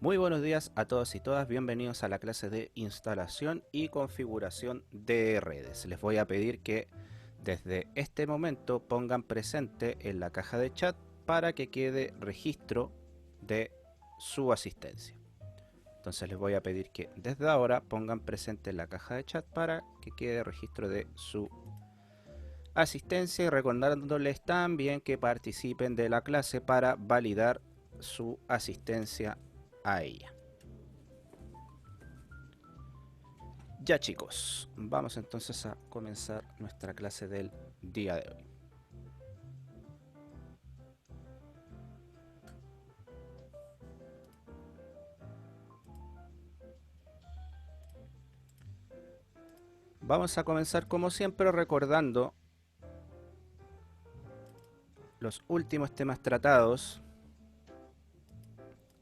Muy buenos días a todos y todas, bienvenidos a la clase de instalación y configuración de redes. Les voy a pedir que desde este momento pongan presente en la caja de chat para que quede registro de su asistencia. Entonces les voy a pedir que desde ahora pongan presente en la caja de chat para que quede registro de su asistencia y recordándoles también que participen de la clase para validar su asistencia a ella. Ya chicos, vamos entonces a comenzar nuestra clase del día de hoy. Vamos a comenzar como siempre recordando los últimos temas tratados,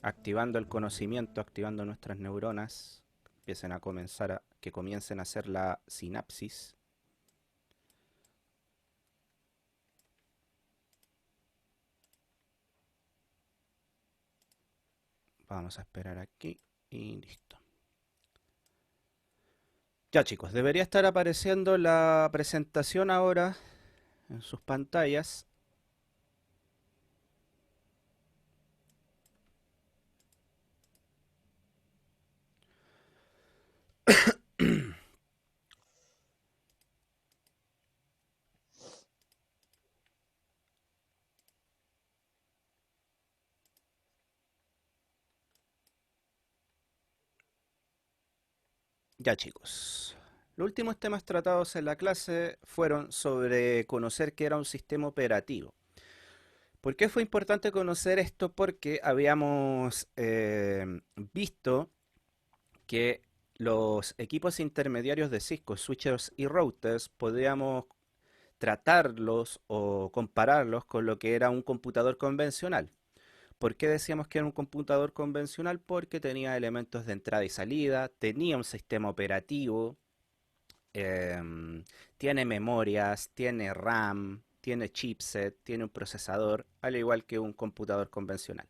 activando el conocimiento, activando nuestras neuronas, que comiencen a hacer la sinapsis. Vamos a esperar aquí y listo. Ya chicos, debería estar apareciendo la presentación ahora en sus pantallas. Ya chicos, los últimos temas tratados en la clase fueron sobre conocer qué era un sistema operativo. ¿Por qué fue importante conocer esto? Porque habíamos visto que los equipos intermediarios de Cisco, switches y routers, podíamos tratarlos o compararlos con lo que era un computador convencional. ¿Por qué decíamos que era un computador convencional? Porque tenía elementos de entrada y salida, tenía un sistema operativo, tiene memorias, tiene RAM, tiene chipset, tiene un procesador, al igual que un computador convencional.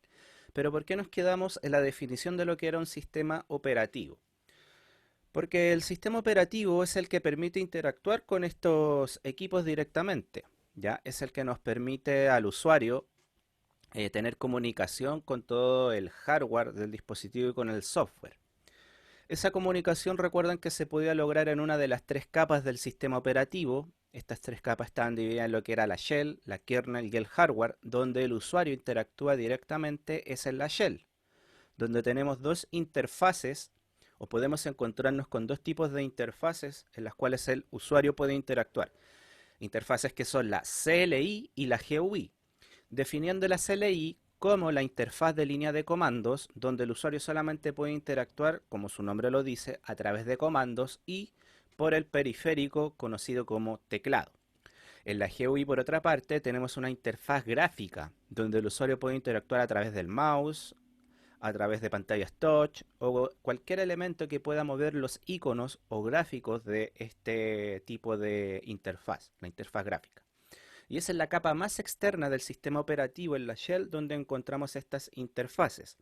Pero ¿por qué nos quedamos en la definición de lo que era un sistema operativo? Porque el sistema operativo es el que permite interactuar con estos equipos directamente, ¿ya? Es el que nos permite al usuario tener comunicación con todo el hardware del dispositivo y con el software. Esa comunicación recuerdan que se podía lograr en una de las tres capas del sistema operativo. Estas tres capas estaban divididas en lo que era la shell, la kernel y el hardware. Donde el usuario interactúa directamente es en la shell, donde tenemos dos interfaces o podemos encontrarnos con dos tipos de interfaces en las cuales el usuario puede interactuar. Interfaces que son la CLI y la GUI, definiendo la CLI como la interfaz de línea de comandos, donde el usuario solamente puede interactuar, como su nombre lo dice, a través de comandos y por el periférico conocido como teclado. En la GUI, por otra parte, tenemos una interfaz gráfica, donde el usuario puede interactuar a través del mouse, a través de pantallas touch o cualquier elemento que pueda mover los iconos o gráficos de este tipo de interfaz, la interfaz gráfica. Y esa es la capa más externa del sistema operativo en la shell donde encontramos estas interfaces.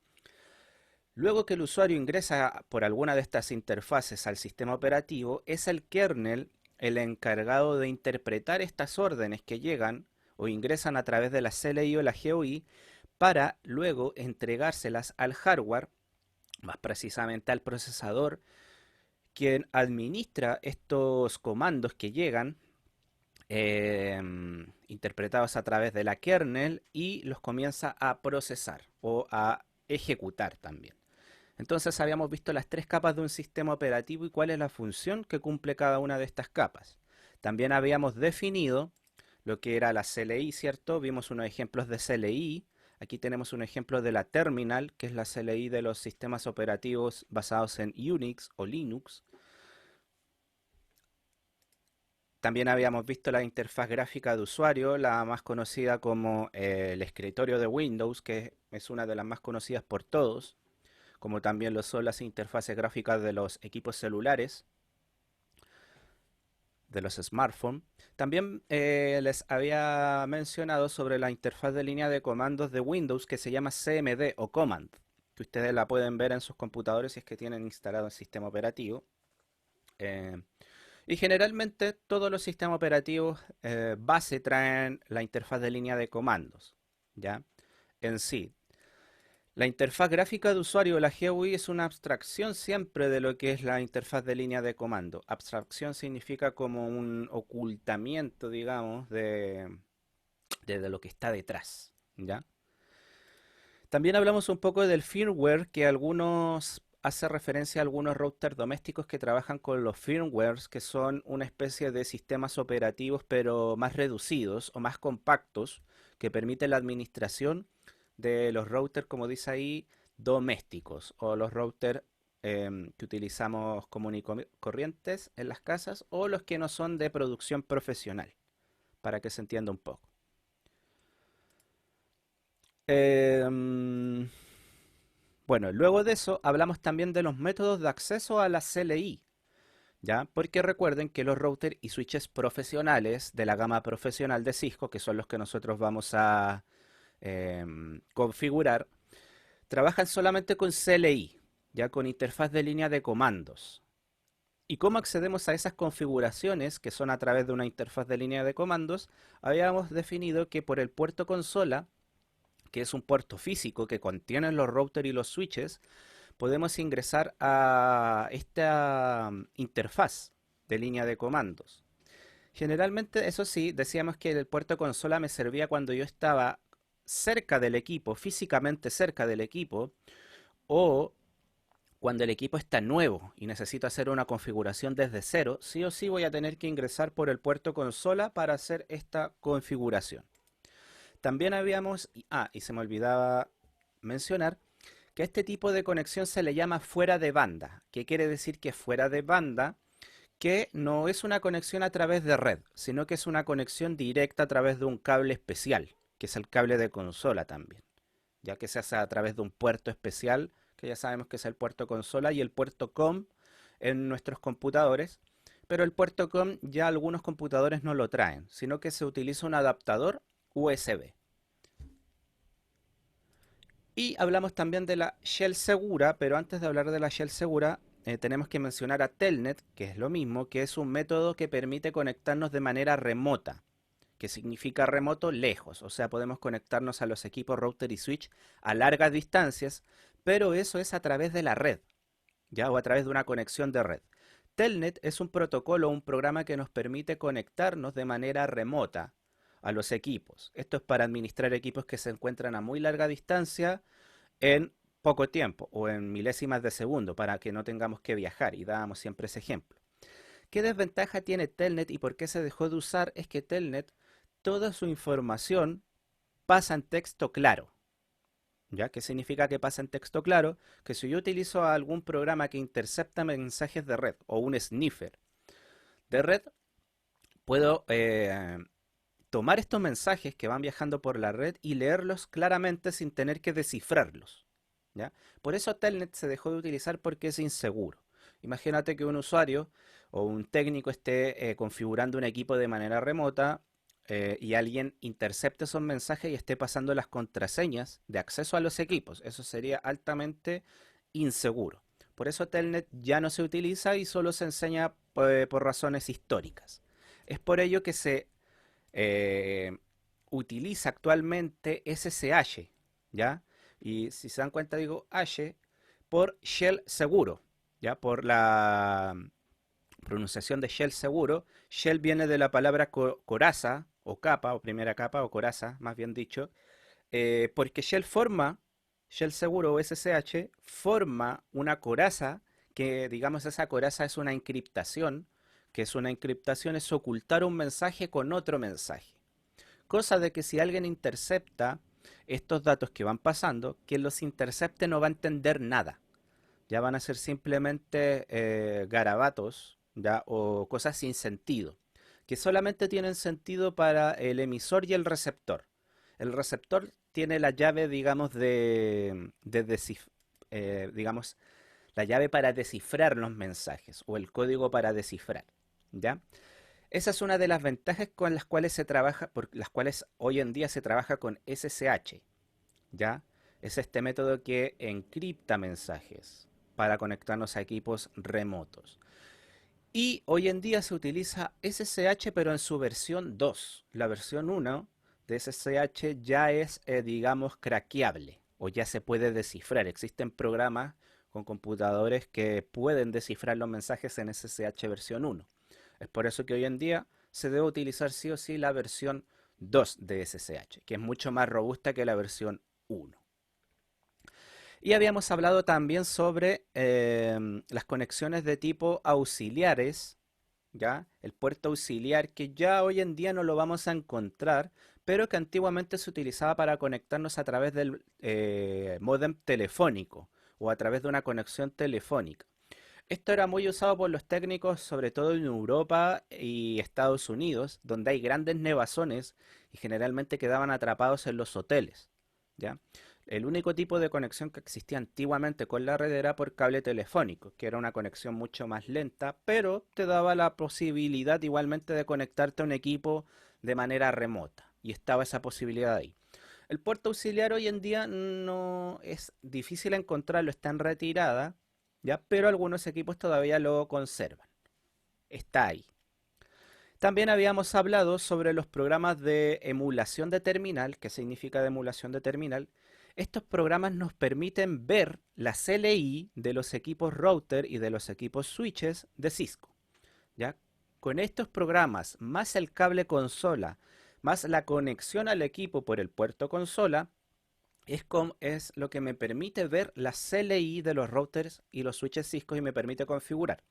Luego que el usuario ingresa por alguna de estas interfaces al sistema operativo, es el kernel el encargado de interpretar estas órdenes que llegan o ingresan a través de la CLI o la GUI para luego entregárselas al hardware, más precisamente al procesador, quien administra estos comandos que llegan eh, interpretados a través de la kernel y los comienza a procesar o a ejecutar también. Entonces habíamos visto las tres capas de un sistema operativo y cuál es la función que cumple cada una de estas capas. También habíamos definido lo que era la CLI, ¿cierto? Vimos unos ejemplos de CLI. Aquí tenemos un ejemplo de la terminal, que es la CLI de los sistemas operativos basados en Unix o Linux. También habíamos visto la interfaz gráfica de usuario, la más conocida como el escritorio de Windows, que es una de las más conocidas por todos, como también lo son las interfaces gráficas de los equipos celulares, de los smartphones. También les había mencionado sobre la interfaz de línea de comandos de Windows que se llama CMD o Command. que ustedes la pueden ver en sus computadores si es que tienen instalado el sistema operativo. Eh, y generalmente todos los sistemas operativos base traen la interfaz de línea de comandos, ¿ya? En sí. La interfaz gráfica de usuario de la GUI es una abstracción siempre de lo que es la interfaz de línea de comando. Abstracción significa como un ocultamiento, digamos, de lo que está detrás, ¿ya? También hablamos un poco del firmware, que algunos hace referencia a algunos routers domésticos que trabajan con los firmwares, que son una especie de sistemas operativos pero más reducidos o más compactos, que permiten la administración de los routers, como dice ahí, domésticos o los routers que utilizamos común y corrientes en las casas o los que no son de producción profesional, para que se entienda un poco. Em, bueno, luego de eso hablamos también de los métodos de acceso a la CLI, ¿ya? Porque recuerden que los routers y switches profesionales de la gama profesional de Cisco, que son los que nosotros vamos a configurar, trabajan solamente con CLI, ya con interfaz de línea de comandos. ¿Y cómo accedemos a esas configuraciones, que son a través de una interfaz de línea de comandos? Habíamos definido que por el puerto consola, que es un puerto físico que contiene los routers y los switches, podemos ingresar a esta interfaz de línea de comandos. Generalmente, eso sí, decíamos que el puerto consola me servía cuando yo estaba cerca del equipo, físicamente cerca del equipo, o cuando el equipo está nuevo y necesito hacer una configuración desde cero, sí o sí voy a tener que ingresar por el puerto consola para hacer esta configuración. También habíamos, y se me olvidaba mencionar, que a este tipo de conexión se le llama fuera de banda. ¿Qué quiere decir que fuera de banda? Que no es una conexión a través de red, sino que es una conexión directa a través de un cable especial, que es el cable de consola también, ya que se hace a través de un puerto especial, que ya sabemos que es el puerto consola y el puerto COM en nuestros computadores, pero el puerto COM ya algunos computadores no lo traen, sino que se utiliza un adaptador USB. Y hablamos también de la shell segura, pero antes de hablar de la shell segura, tenemos que mencionar a Telnet, que es lo mismo, que es un método que permite conectarnos de manera remota, que significa remoto lejos, o sea, podemos conectarnos a los equipos router y switch a largas distancias, pero eso es a través de la red, ya, o a través de una conexión de red. Telnet es un protocolo, un programa que nos permite conectarnos de manera remota a los equipos. Esto es para administrar equipos que se encuentran a muy larga distancia en poco tiempo o en milésimas de segundo para que no tengamos que viajar, y dábamos siempre ese ejemplo. ¿Qué desventaja tiene Telnet y por qué se dejó de usar? Es que Telnet, toda su información pasa en texto claro. ¿Ya? ¿Qué significa que pasa en texto claro? Que si yo utilizo algún programa que intercepta mensajes de red o un sniffer de red, puedo tomar estos mensajes que van viajando por la red y leerlos claramente sin tener que descifrarlos, ¿ya? Por eso Telnet se dejó de utilizar, porque es inseguro. Imagínate que un usuario o un técnico esté configurando un equipo de manera remota y alguien intercepte esos mensajes y esté pasando las contraseñas de acceso a los equipos. Eso sería altamente inseguro. Por eso Telnet ya no se utiliza y solo se enseña por razones históricas. Es por ello que se eh, utiliza actualmente SSH, ¿ya? Y si se dan cuenta digo H por Shell Seguro, ¿ya? Por la pronunciación de Shell Seguro. Shell viene de la palabra coraza o capa o primera capa o coraza, más bien dicho, porque Shell Seguro o SSH forma una coraza que, digamos, esa coraza es una encriptación, que es una encriptación, es ocultar un mensaje con otro mensaje. Cosa de que si alguien intercepta estos datos que van pasando, quien los intercepte no va a entender nada. Ya van a ser simplemente garabatos, ¿ya? O cosas sin sentido, que solamente tienen sentido para el emisor y el receptor. El receptor tiene la llave, digamos, digamos, la llave para descifrar los mensajes o el código para descifrar, ¿ya? Esa es una de las ventajas con las cuales se trabaja, por las cuales hoy en día se trabaja con SSH, ¿ya? Es este método que encripta mensajes para conectarnos a equipos remotos. Y hoy en día se utiliza SSH, pero en su versión 2. La versión 1 de SSH ya es, digamos, craqueable o ya se puede descifrar. Existen programas con computadores que pueden descifrar los mensajes en SSH versión 1. Es por eso que hoy en día se debe utilizar sí o sí la versión 2 de SSH, que es mucho más robusta que la versión 1. Y habíamos hablado también sobre las conexiones de tipo auxiliares, ¿ya? El puerto auxiliar que ya hoy en día no lo vamos a encontrar, pero que antiguamente se utilizaba para conectarnos a través del módem telefónico o a través de una conexión telefónica. Esto era muy usado por los técnicos, sobre todo en Europa y Estados Unidos, donde hay grandes nevazones y generalmente quedaban atrapados en los hoteles, ¿ya? El único tipo de conexión que existía antiguamente con la red era por cable telefónico, que era una conexión mucho más lenta, pero te daba la posibilidad igualmente de conectarte a un equipo de manera remota. Y estaba esa posibilidad ahí. El puerto auxiliar hoy en día no es difícil encontrarlo, está en retirada, ¿ya? Pero algunos equipos todavía lo conservan. Está ahí. También habíamos hablado sobre los programas de emulación de terminal. ¿Qué significa de emulación de terminal? Estos programas nos permiten ver la CLI de los equipos router y de los equipos switches de Cisco, ¿ya? Con estos programas, más el cable consola, más la conexión al equipo por el puerto consola, es lo que me permite ver la CLI de los routers y los switches Cisco y me permite configurar.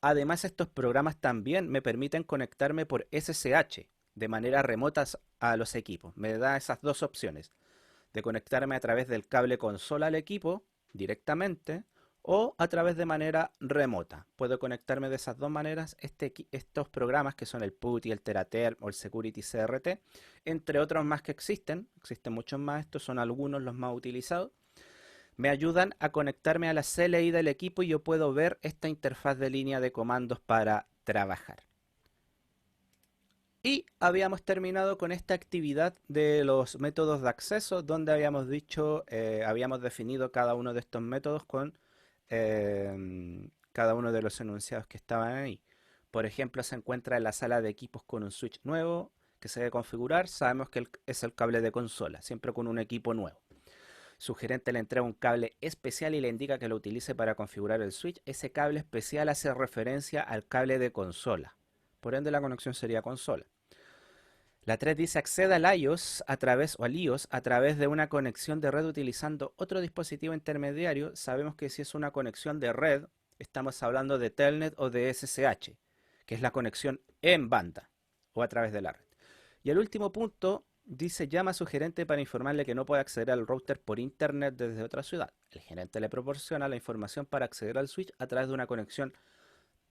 Además, estos programas también me permiten conectarme por SSH de manera remota a los equipos. Me da esas dos opciones, de conectarme a través del cable consola al equipo directamente o a través de manera remota. Puedo conectarme de esas dos maneras. Estos programas que son el PuTTY, el Teraterm o el Security CRT, entre otros más que existen muchos más, estos son algunos los más utilizados, me ayudan a conectarme a la CLI del equipo y yo puedo ver esta interfaz de línea de comandos para trabajar. Y habíamos terminado con esta actividad de los métodos de acceso, donde habíamos dicho, habíamos definido cada uno de estos métodos con cada uno de los enunciados que estaban ahí. Por ejemplo, se encuentra en la sala de equipos con un switch nuevo que se debe configurar. Sabemos que es el cable de consola, siempre con un equipo nuevo. Su gerente le entrega un cable especial y le indica que lo utilice para configurar el switch. Ese cable especial hace referencia al cable de consola. Por ende, la conexión sería consola. La 3 dice acceda al iOS a través, o al iOS a través de una conexión de red utilizando otro dispositivo intermediario. Sabemos que si es una conexión de red, estamos hablando de Telnet o de SSH, que es la conexión en banda o a través de la red. Y el último punto dice llama a su gerente para informarle que no puede acceder al router por internet desde otra ciudad. El gerente le proporciona la información para acceder al switch a través de una conexión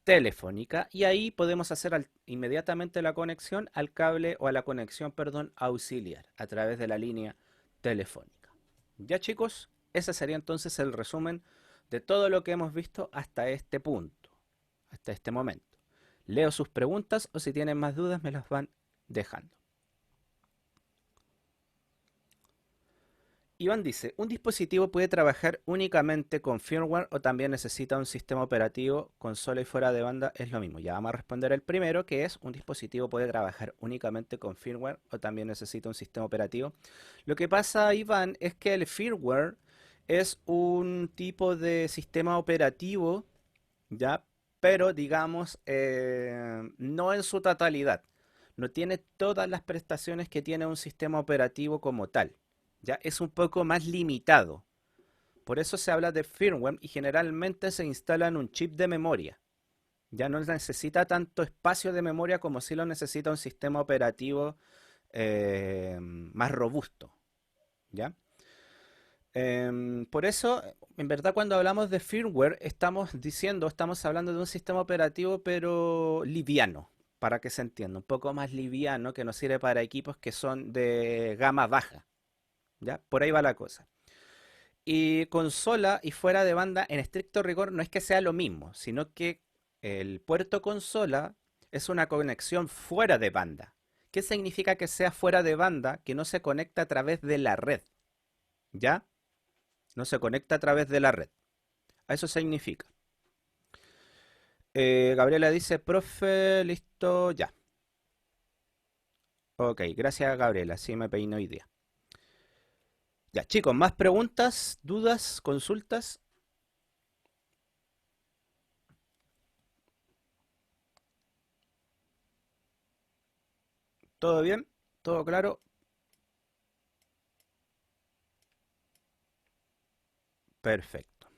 telefónica y ahí podemos hacer inmediatamente la conexión al cable o a la conexión, perdón, auxiliar a través de la línea telefónica. Ya chicos, ese sería entonces el resumen de todo lo que hemos visto hasta este punto, hasta este momento. Leo sus preguntas o si tienen más dudas me las van dejando. Iván dice, ¿un dispositivo puede trabajar únicamente con firmware o también necesita un sistema operativo consola y fuera de banda? Es lo mismo. Ya vamos a responder el primero, que es, ¿un dispositivo puede trabajar únicamente con firmware o también necesita un sistema operativo? Lo que pasa, Iván, es que el firmware es un tipo de sistema operativo, ¿ya? Pero digamos, no en su totalidad. No tiene todas las prestaciones que tiene un sistema operativo como tal. Ya es un poco más limitado. Por eso se habla de firmware y generalmente se instala en un chip de memoria. Ya no necesita tanto espacio de memoria como si lo necesita un sistema operativo más robusto. ¿Ya? Por eso, en verdad, cuando hablamos de firmware, estamos hablando de un sistema operativo, pero liviano, para que se entienda, un poco más liviano, que nos sirve para equipos que son de gama baja. ¿Ya? Por ahí va la cosa. Y consola y fuera de banda, en estricto rigor, no es que sea lo mismo, sino que el puerto consola es una conexión fuera de banda. ¿Qué significa que sea fuera de banda? Que no se conecta a través de la red. ¿Ya? no se conecta a través de la red. A eso significa. Gabriela dice, profe, listo, ya. Ok, gracias Gabriela, sí me peino hoy día. Ya, chicos, ¿más preguntas, dudas, consultas? ¿Todo bien? ¿Todo claro? Perfecto,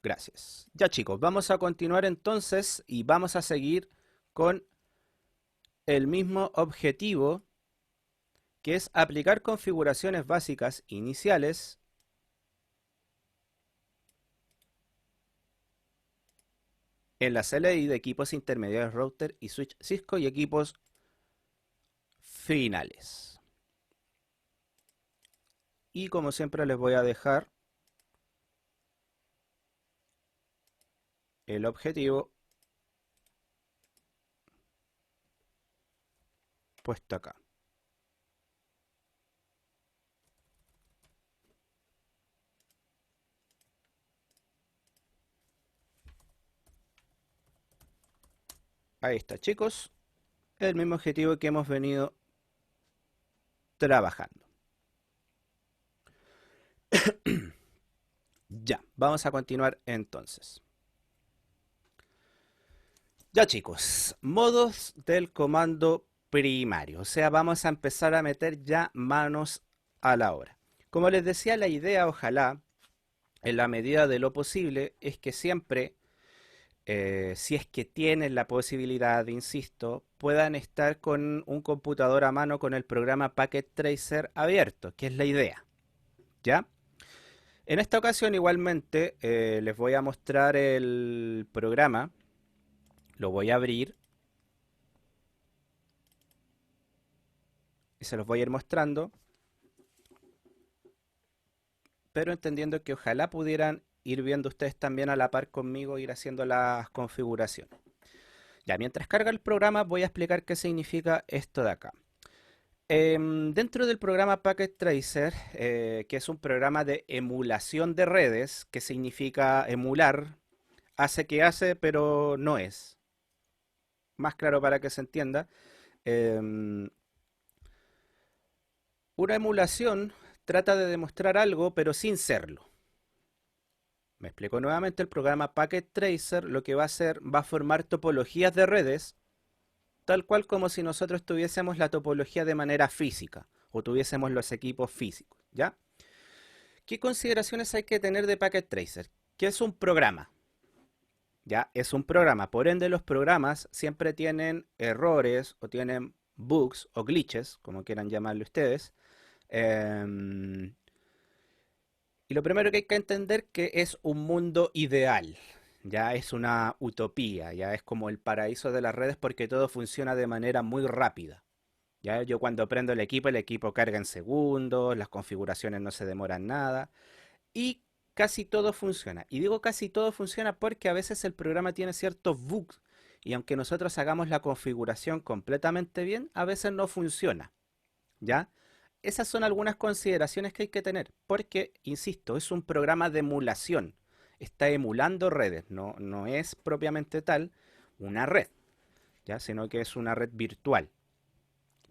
gracias. Ya chicos, vamos a continuar entonces y vamos a seguir con el mismo objetivo, que es aplicar configuraciones básicas iniciales en la CLI de equipos intermediarios router y switch Cisco y equipos finales. Y como siempre les voy a dejar el objetivo puesto acá. Ahí está, chicos. El mismo objetivo que hemos venido trabajando. Ya, vamos a continuar entonces. Ya chicos, modos del comando primario. O sea, vamos a empezar a meter ya manos a la obra. Como les decía, la idea, ojalá, en la medida de lo posible, es que siempre, si es que tienen la posibilidad, insisto, puedan estar con un computador a mano con el programa Packet Tracer abierto, que es la idea. ¿Ya? En esta ocasión igualmente les voy a mostrar el programa, lo voy a abrir y se los voy a ir mostrando, pero entendiendo que ojalá pudieran ir viendo ustedes también a la par conmigo, ir haciendo las configuraciones. Ya, mientras carga el programa voy a explicar qué significa esto de acá. Dentro del programa Packet Tracer, que es un programa de emulación de redes, que significa emular, hace que hace, pero no es. Más claro para que se entienda. Em, una emulación trata de demostrar algo, pero sin serlo. Me explico nuevamente, el programa Packet Tracer lo que va a hacer, va a formar topologías de redes, tal cual como si nosotros tuviésemos la topología de manera física, o tuviésemos los equipos físicos, ¿ya? ¿Qué consideraciones hay que tener de Packet Tracer? Que es un programa, ¿ya? Es un programa, por ende los programas siempre tienen errores, o tienen bugs, o glitches, como quieran llamarlo ustedes, eh, y lo primero que hay que entender que es un mundo ideal, ya es una utopía, ya es como el paraíso de las redes porque todo funciona de manera muy rápida. Ya yo cuando prendo el equipo carga en segundos, las configuraciones no se demoran nada y casi todo funciona. Y digo casi todo funciona porque a veces el programa tiene ciertos bugs y aunque nosotros hagamos la configuración completamente bien, a veces no funciona, ¿ya? Esas son algunas consideraciones que hay que tener, porque, insisto, es un programa de emulación. Está emulando redes, no es propiamente tal una red, ¿ya? Sino que es una red virtual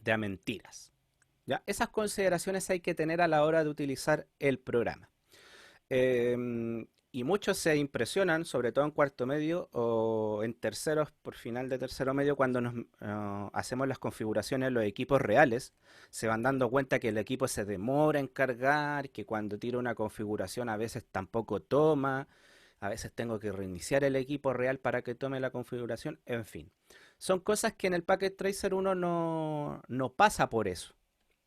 de mentiras. ¿Ya? Esas consideraciones hay que tener a la hora de utilizar el programa. Y muchos se impresionan, sobre todo en cuarto medio o en terceros, por final de tercero medio, cuando nos hacemos las configuraciones en los equipos reales, se van dando cuenta que el equipo se demora en cargar, que cuando tiro una configuración a veces tampoco toma, a veces tengo que reiniciar el equipo real para que tome la configuración, en fin. Son cosas que en el Packet Tracer uno no pasa por eso,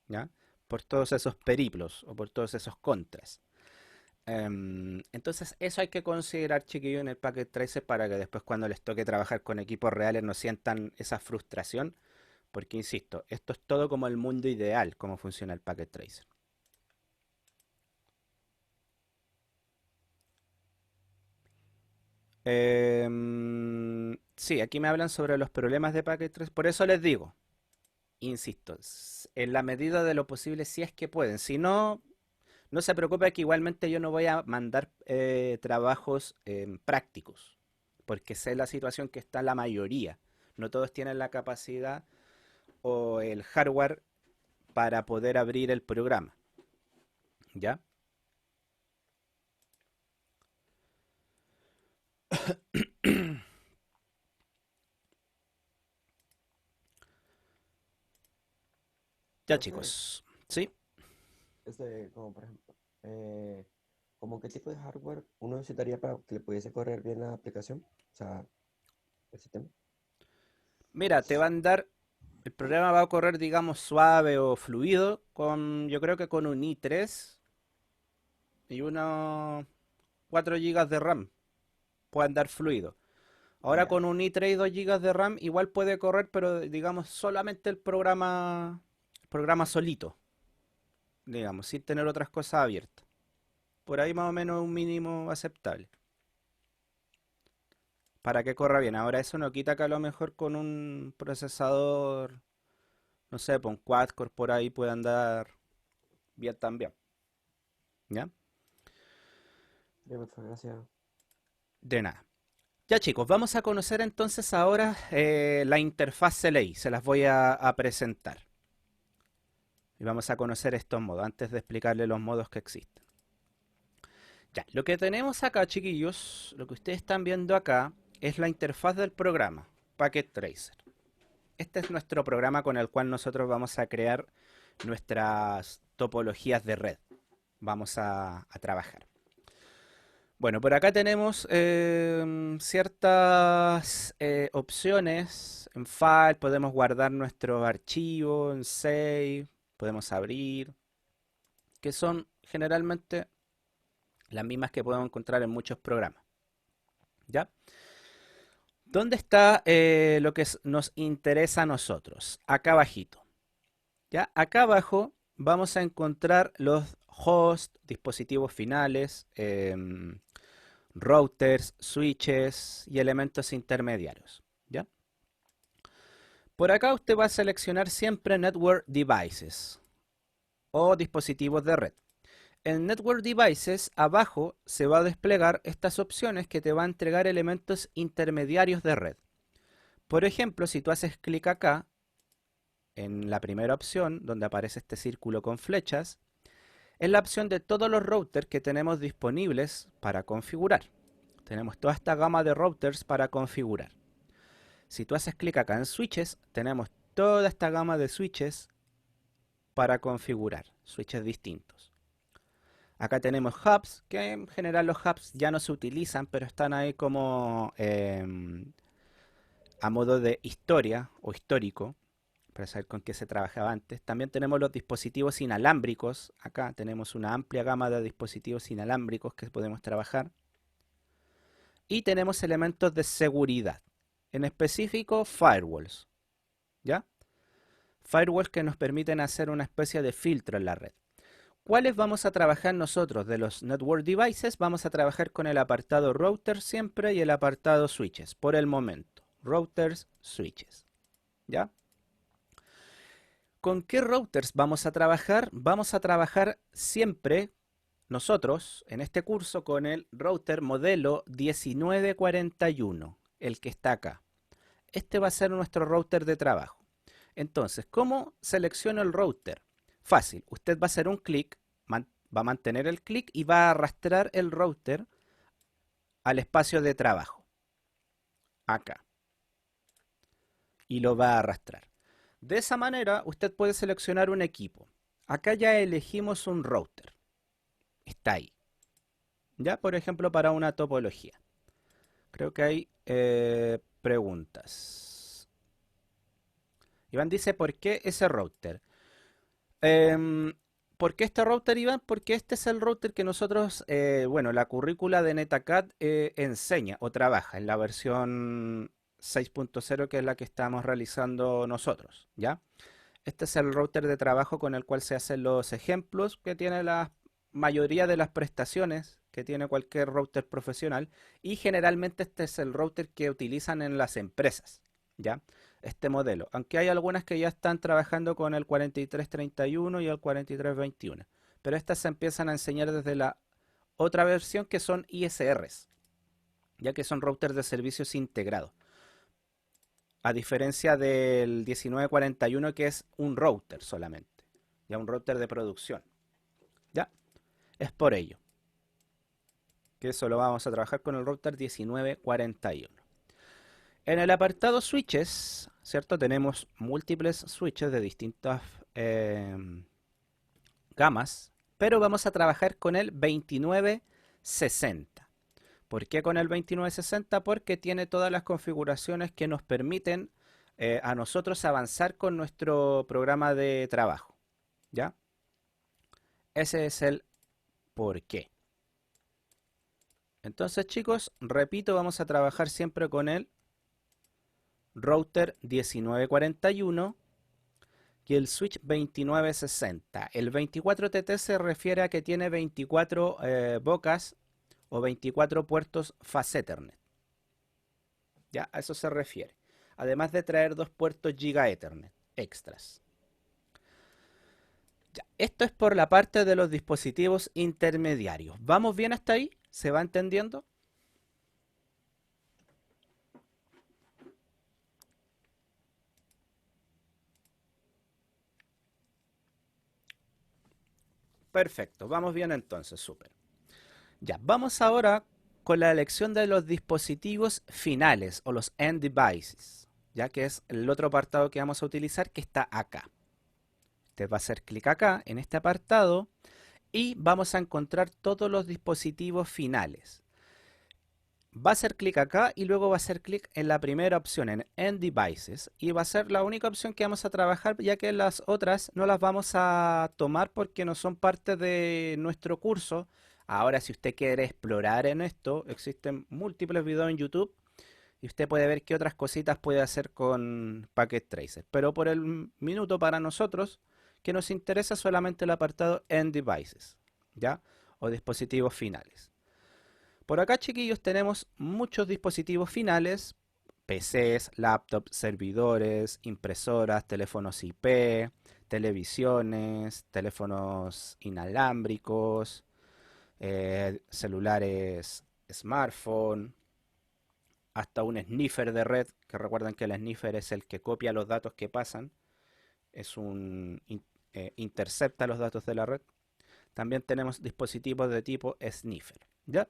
¿ya? Por todos esos periplos o por todos esos contras. Entonces eso hay que considerar, chiquillos, en el Packet Tracer para que después cuando les toque trabajar con equipos reales no sientan esa frustración, porque insisto, esto es todo como el mundo ideal, cómo funciona el Packet Tracer. Sí, aquí me hablan sobre los problemas de Packet Tracer, por eso les digo, insisto, en la medida de lo posible si es que pueden, si no, No se preocupe que igualmente yo no voy a mandar trabajos prácticos, porque sé la situación que está la mayoría. No todos tienen la capacidad o el hardware para poder abrir el programa. ¿Ya? Ya Profe, chicos. ¿Sí? como por ejemplo, ¿como qué tipo de hardware uno necesitaría para que le pudiese correr bien la aplicación? O sea, el sistema. Mira, te van a dar. El programa va a correr, digamos, suave o fluido con, yo creo que con un i3 y unos 4 gigas de RAM. Puede andar fluido. Ahora Ya. con un i3 y 2 gigas de RAM igual puede correr, pero digamos solamente el programa solito, digamos, sin tener otras cosas abiertas. Por ahí más o menos un mínimo aceptable. Para que corra bien. Ahora eso no quita que a lo mejor con un procesador, no sé, con quad-core por ahí puede andar bien también. ¿Ya? Bien, muchas gracias. De nada. Ya chicos, vamos a conocer entonces ahora la interfaz CLI. Se las voy a presentar. Y vamos a conocer estos modos antes de explicarle los modos que existen. Ya, lo que tenemos acá, chiquillos, lo que ustedes están viendo acá es la interfaz del programa, Packet Tracer. Este es nuestro programa con el cual nosotros vamos a crear nuestras topologías de red. Vamos a trabajar. Bueno, por acá tenemos ciertas opciones. En File podemos guardar nuestro archivo, en Save, podemos abrir, que son generalmente las mismas que podemos encontrar en muchos programas. ¿Ya? ¿Dónde está lo que nos interesa a nosotros? Acá abajito. ¿Ya? Acá abajo vamos a encontrar los hosts, dispositivos finales, routers, switches y elementos intermediarios. ¿Ya? Por acá usted va a seleccionar siempre Network Devices o dispositivos de red. En Network Devices, abajo se va a desplegar estas opciones que te van a entregar elementos intermediarios de red. Por ejemplo, si tú haces clic acá, en la primera opción, donde aparece este círculo con flechas, es la opción de todos los routers que tenemos disponibles para configurar. Tenemos toda esta gama de routers para configurar. Si tú haces clic acá en switches, tenemos toda esta gama de switches para configurar, switches distintos. Acá tenemos hubs, que en general los hubs ya no se utilizan, pero están ahí como a modo de historia o histórico, para saber con qué se trabajaba antes. También tenemos los dispositivos inalámbricos. Acá tenemos una amplia gama de dispositivos inalámbricos que podemos trabajar. Y tenemos elementos de seguridad, en específico firewalls, ¿ya? Firewalls que nos permiten hacer una especie de filtro en la red. ¿Cuáles vamos a trabajar nosotros de los network devices? Vamos a trabajar con el apartado routers siempre y el apartado switches, por el momento. Routers, switches, ¿ya? ¿Con qué routers vamos a trabajar? Vamos a trabajar siempre nosotros en este curso con el router modelo 1941, el que está acá. Este va a ser nuestro router de trabajo. Entonces, ¿cómo selecciono el router? Fácil, usted va a hacer un clic, va a mantener el clic y va a arrastrar el router al espacio de trabajo, acá, y lo va a arrastrar. De esa manera, usted puede seleccionar un equipo. Acá ya elegimos un router, está ahí. Ya, por ejemplo, para una topología. Creo que hay preguntas. Iván dice, ¿por qué ese router? Em, ¿Por qué este router, Iván? Porque este es el router que nosotros, bueno, la currícula de NetAcad enseña o trabaja en la versión 6.0, que es la que estamos realizando nosotros, ¿ya? Este es el router de trabajo con el cual se hacen los ejemplos que tiene la mayoría de las prestaciones que tiene cualquier router profesional, y generalmente este es el router que utilizan en las empresas, ¿ya? Este modelo, aunque hay algunas que ya están trabajando con el 4331 y el 4321, pero estas se empiezan a enseñar desde la otra versión que son ISRs, ya que son routers de servicios integrados. A diferencia del 1941 que es un router solamente, ya un router de producción. Ya, es por ello que eso lo vamos a trabajar con el router 1941. En el apartado switches, ¿cierto? Tenemos múltiples switches de distintas gamas, pero vamos a trabajar con el 2960. ¿Por qué con el 2960? Porque tiene todas las configuraciones que nos permiten a nosotros avanzar con nuestro programa de trabajo. ¿Ya? Ese es el por qué. Entonces, chicos, repito, vamos a trabajar siempre con el router 1941 y el switch 2960. El 24TT se refiere a que tiene 24 bocas o 24 puertos Fast Ethernet. Ya, a eso se refiere. Además de traer 2 puertos Giga Ethernet extras. Ya, esto es por la parte de los dispositivos intermediarios. ¿Vamos bien hasta ahí? ¿Se va entendiendo? Perfecto, vamos bien entonces, súper. Ya, vamos ahora con la elección de los dispositivos finales o los end devices, ya que es el otro apartado que vamos a utilizar que está acá. Usted va a hacer clic acá en este apartado y vamos a encontrar todos los dispositivos finales. Va a hacer clic acá y luego va a hacer clic en la primera opción en End Devices y va a ser la única opción que vamos a trabajar, ya que las otras no las vamos a tomar porque no son parte de nuestro curso. Ahora, si usted quiere explorar en esto, existen múltiples videos en YouTube y usted puede ver qué otras cositas puede hacer con Packet Tracer. Pero por el minuto para nosotros, que nos interesa solamente el apartado End Devices, ¿ya? O dispositivos finales. Por acá, chiquillos, tenemos muchos dispositivos finales, PCs, laptops, servidores, impresoras, teléfonos IP, televisiones, teléfonos inalámbricos, celulares smartphone, hasta un sniffer de red, que recuerden que el sniffer es el que copia los datos que pasan, es un intercepta los datos de la red. También tenemos dispositivos de tipo sniffer, ¿ya?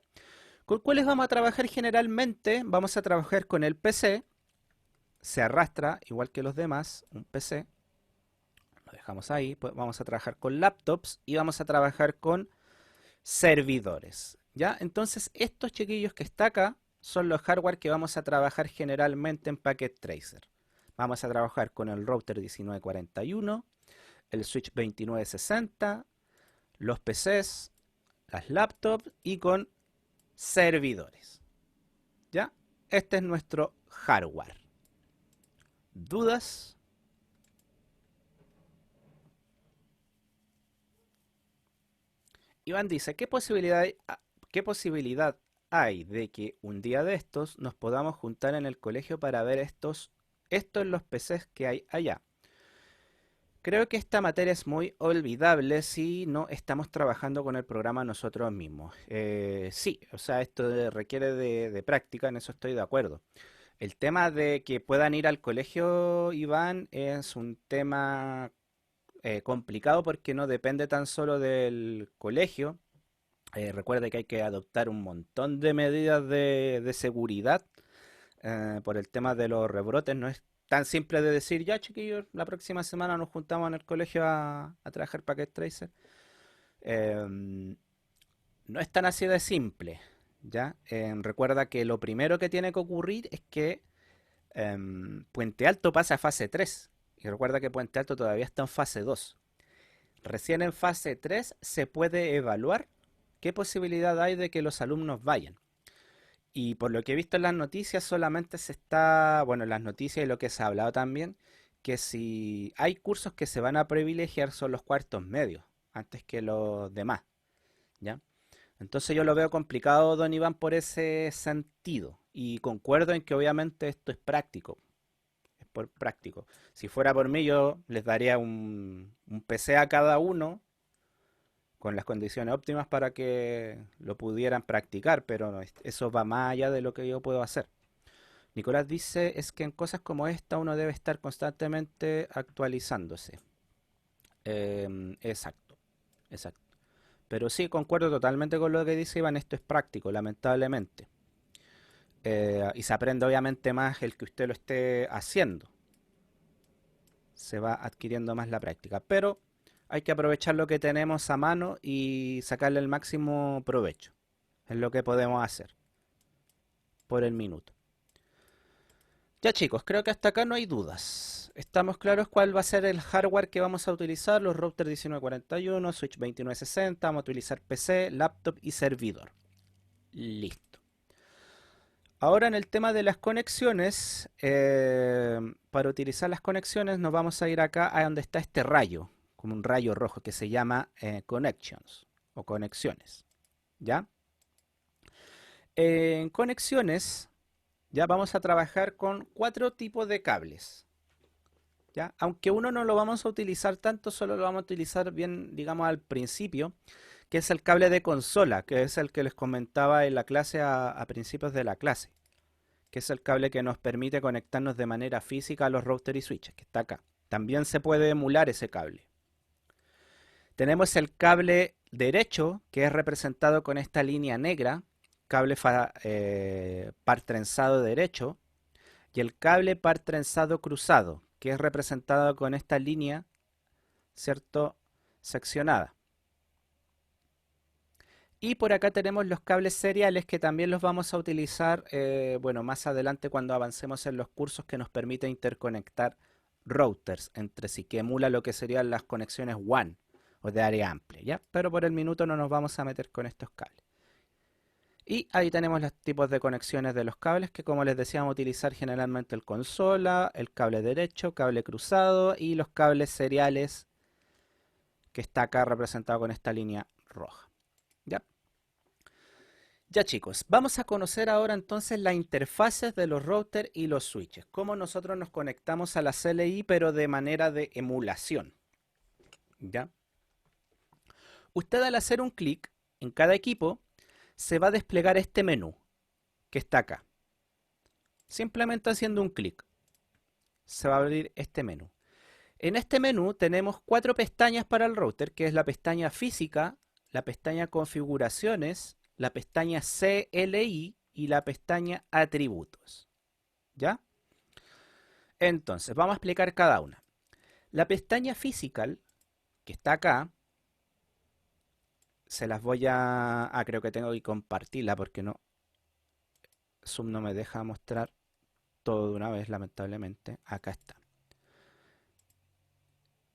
¿Con cuáles vamos a trabajar generalmente? Vamos a trabajar con el PC. Se arrastra igual que los demás, un PC. Lo dejamos ahí. Pues vamos a trabajar con laptops y vamos a trabajar con servidores. ¿Ya? Entonces, estos chiquillos que está acá son los hardware que vamos a trabajar generalmente en Packet Tracer. Vamos a trabajar con el router 1941, el switch 2960, los PCs, las laptops y con servidores. ¿Ya? Este es nuestro hardware. ¿Dudas? Iván dice, qué posibilidad hay de que un día de estos nos podamos juntar en el colegio para ver estos en los PCs que hay allá? Creo que esta materia es muy olvidable si no estamos trabajando con el programa nosotros mismos. Sí, o sea, esto requiere de práctica, en eso estoy de acuerdo. El tema de que puedan ir al colegio, Iván, es un tema complicado porque no depende tan solo del colegio. Recuerde que hay que adoptar un montón de medidas de seguridad por el tema de los rebrotes. No es tan simple de decir, ya chiquillos, la próxima semana nos juntamos en el colegio a trabajar Packet Tracer. No es tan así de simple, ¿ya? Recuerda que lo primero que tiene que ocurrir es que Puente Alto pasa a fase 3. Y recuerda que Puente Alto todavía está en fase 2. Recién en fase 3 se puede evaluar qué posibilidad hay de que los alumnos vayan. Y por lo que he visto en las noticias, solamente se está, bueno, en las noticias y lo que se ha hablado también, que si hay cursos que se van a privilegiar son los cuartos medios, antes que los demás, ¿ya? Entonces yo lo veo complicado, don Iván, por ese sentido. Y concuerdo en que obviamente esto es práctico, es por práctico. Si fuera por mí, yo les daría un PC a cada uno con las condiciones óptimas para que lo pudieran practicar, pero eso va más allá de lo que yo puedo hacer. Nicolás dice, es que en cosas como esta uno debe estar constantemente actualizándose. Exacto, exacto. Pero sí, concuerdo totalmente con lo que dice Iván, esto es práctico, lamentablemente. Y se aprende obviamente más el que usted lo esté haciendo. Se va adquiriendo más la práctica. Pero hay que aprovechar lo que tenemos a mano y sacarle el máximo provecho. Es lo que podemos hacer por el minuto. Ya chicos, creo que hasta acá no hay dudas. Estamos claros cuál va a ser el hardware que vamos a utilizar, los routers 1941, switch 2960, vamos a utilizar PC, laptop y servidor. Listo. Ahora en el tema de las conexiones, para utilizar las conexiones nos vamos a ir acá a donde está este rayo, como un rayo rojo que se llama Connections o conexiones. ¿Ya? En conexiones ya vamos a trabajar con 4 tipos de cables. ¿Ya? Aunque uno no lo vamos a utilizar tanto, solo lo vamos a utilizar bien, digamos, al principio, que es el cable de consola, que es el que les comentaba en la clase a principios de la clase, que es el cable que nos permite conectarnos de manera física a los routers y switches, que está acá. También se puede emular ese cable. Tenemos el cable derecho, que es representado con esta línea negra, cable par trenzado derecho, y el cable par trenzado cruzado, que es representado con esta línea, ¿cierto? Seccionada. Y por acá tenemos los cables seriales que también los vamos a utilizar, bueno, más adelante cuando avancemos en los cursos que nos permite interconectar routers entre sí, que emula lo que serían las conexiones WAN o de área amplia, ¿ya? Pero por el minuto no nos vamos a meter con estos cables. Y ahí tenemos los tipos de conexiones de los cables que, como les decía, vamos a utilizar generalmente el consola, el cable derecho, cable cruzado y los cables seriales que está acá representado con esta línea roja. ¿Ya? Ya chicos, vamos a conocer ahora entonces las interfaces de los routers y los switches. Cómo nosotros nos conectamos a la CLI pero de manera de emulación. ¿Ya? Usted al hacer un clic en cada equipo se va a desplegar este menú que está acá. Simplemente haciendo un clic se va a abrir este menú. En este menú tenemos 4 pestañas para el router, que es la pestaña física, la pestaña configuraciones, la pestaña CLI y la pestaña atributos. ¿Ya? Entonces, vamos a explicar cada una. La pestaña physical, que está acá, se las voy a... Ah, creo que tengo que compartirla porque no... Zoom no me deja mostrar todo de una vez, lamentablemente. Acá está.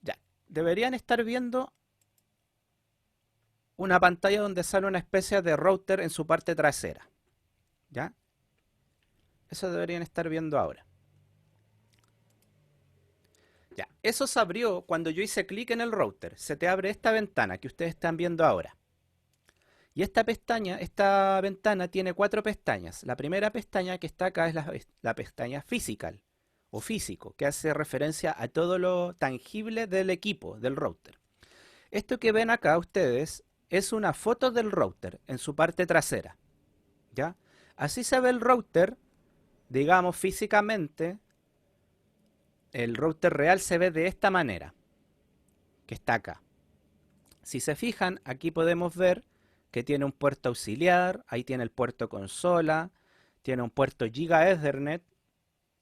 Ya. Deberían estar viendo una pantalla donde sale una especie de router en su parte trasera. ¿Ya? Eso deberían estar viendo ahora. Ya, eso se abrió cuando yo hice clic en el router. Se te abre esta ventana que ustedes están viendo ahora. Y esta pestaña, esta ventana tiene 4 pestañas. La primera pestaña que está acá es la pestaña Physical o físico, que hace referencia a todo lo tangible del equipo, del router. Esto que ven acá ustedes es una foto del router en su parte trasera. ¿Ya? Así se ve el router, digamos físicamente. El router real se ve de esta manera, que está acá. Si se fijan, aquí podemos ver que tiene un puerto auxiliar, ahí tiene el puerto consola, tiene un puerto Giga Ethernet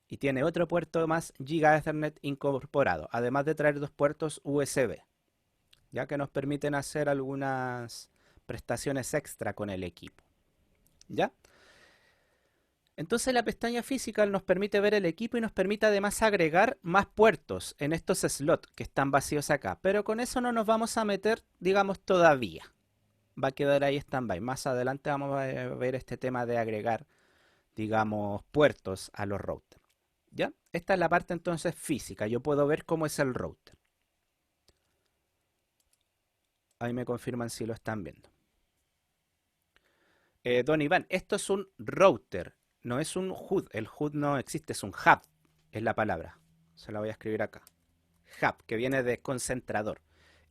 y tiene otro puerto más Giga Ethernet incorporado, además de traer 2 puertos USB, ya que nos permiten hacer algunas prestaciones extra con el equipo. ¿Ya? Entonces la pestaña Physical nos permite ver el equipo y nos permite además agregar más puertos en estos slots que están vacíos acá. Pero con eso no nos vamos a meter, digamos, todavía. Va a quedar ahí stand-by. Más adelante vamos a ver este tema de agregar, digamos, puertos a los routers. ¿Ya? Esta es la parte entonces física. Yo puedo ver cómo es el router. Ahí me confirman si lo están viendo. Don Iván, esto es un router, no es un HUD. El HUD no existe, es un hub, es la palabra. Se la voy a escribir acá. Hub, que viene de concentrador.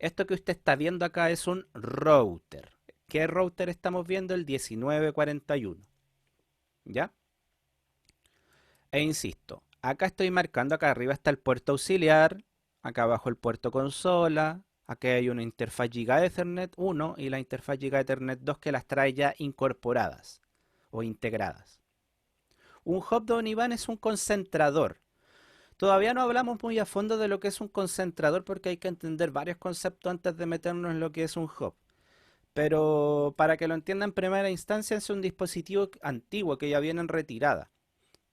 Esto que usted está viendo acá es un router. ¿Qué router estamos viendo? El 1941. ¿Ya? E insisto, acá estoy marcando, acá arriba está el puerto auxiliar, acá abajo el puerto consola, aquí hay una interfaz Giga Ethernet 1 y la interfaz Giga Ethernet 2 que las trae ya incorporadas o integradas. Un hub de Onivan es un concentrador. Todavía no hablamos muy a fondo de lo que es un concentrador porque hay que entender varios conceptos antes de meternos en lo que es un hub. Pero para que lo entiendan en primera instancia es un dispositivo antiguo que ya viene en retirada.